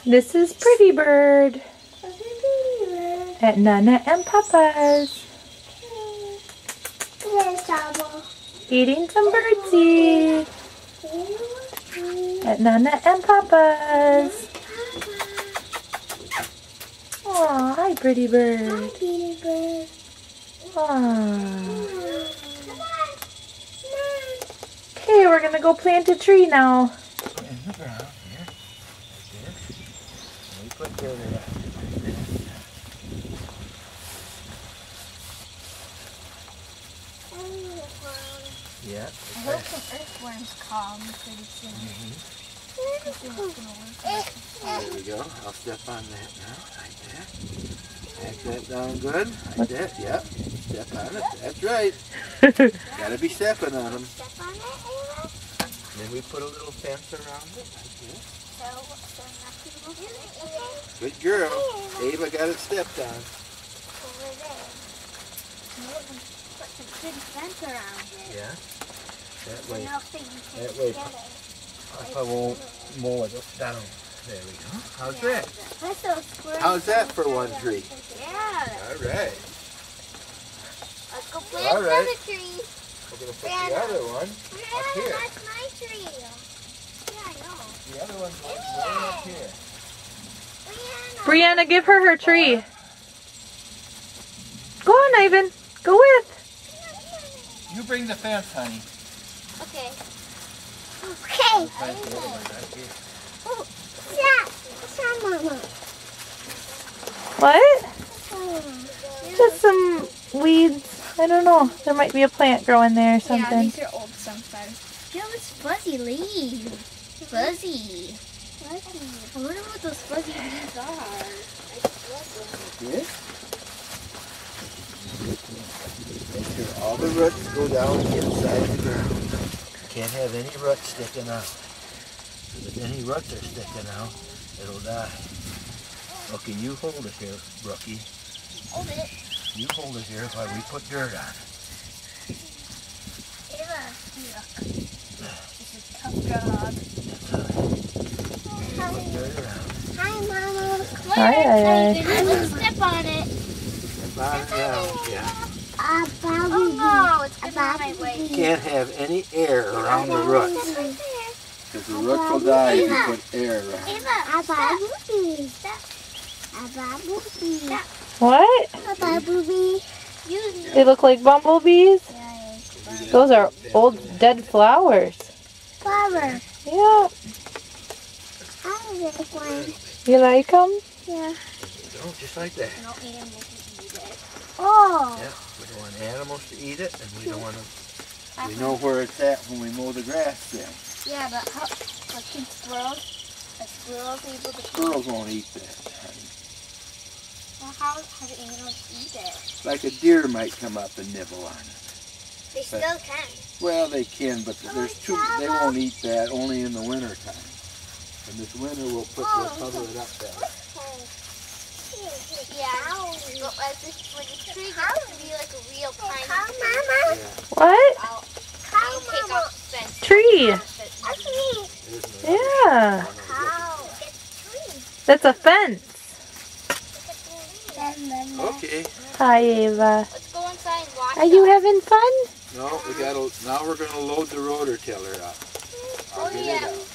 This is Pretty Bird at Nana and Papa's. Eating some birdseed at Nana and Papa's. Aw, hi Pretty Bird. Aww. Okay, we're gonna go plant a tree now. In the ground here. There. We put dirt around it like this. Yeah. I hope some earthworms come pretty soon. There we go. I'll step on that now, like that. Pack that down good, like that. Yep. Step on it. That's right. Gotta be stepping on them. Step on it, Ava? Then we put a little fence around it, like this. So nothing will Good girl. Ava got it stepped on. over there. Put some pretty fence around it. Yeah. That So way. now things can That way. together. I won't mow it down. There we go. How's that? That's so squirrely. How's that for one tree? Yeah. All right. Let's go plant All right. another tree. We're going to put the other one up here. That's my tree. Yeah, I know. The other one's way up here. Brianna, give her tree. Go on, Ivan. Go with. You bring the fence, honey. Okay. Okay. Plant the other one right here. Oh, yeah. Mama. What? Just some weeds. I don't know. There might be a plant growing there or Yeah, something. these are old sunflowers. Yo, it's fuzzy leaves. Fuzzy. I wonder what those fuzzy leaves are. Good. Make sure all the roots go down inside the ground. Can't have any roots sticking out. If any roots are sticking out, it'll die. Okay, you hold it here, Brookie. Hold it. You hold it here while we put dirt on it. Ava, look. This is a tough job. Put dirt around it. Hi, Mama. Hi. Let's step on it. Step on it down, yeah. Oh no, it's getting on my way. You can't have any air around the roots. Because the roots will die if you put air around it. Ava, step. What? They look like bumblebees? Those are old dead flowers. Flower. Yeah. I like one. You like them? Yeah. Go, just like that. No animals can eat it. Oh. Yeah, we don't want animals to eat it, and we don't want to. We know where it's at when we mow the grass then. Yeah, but how? Like can squirrels? Are squirrels able to? Squirrels won't eat that, honey. Well, how do animals eat it? Like a deer might come up and nibble on it. They still can. Well, they can, but there's too. They won't eat that only in the winter time. And this winter we'll cover it up there. Yeah. But when the tree gets to be like a real pine tree, What? I'll take off the fence. Tree. Yeah. Yeah. It's That's a fence. tree. Okay. Hi, Ava. Let's go inside and watch. Are you having fun? No, we gotta. Now we're gonna load the rotor tiller up. I'll get it out.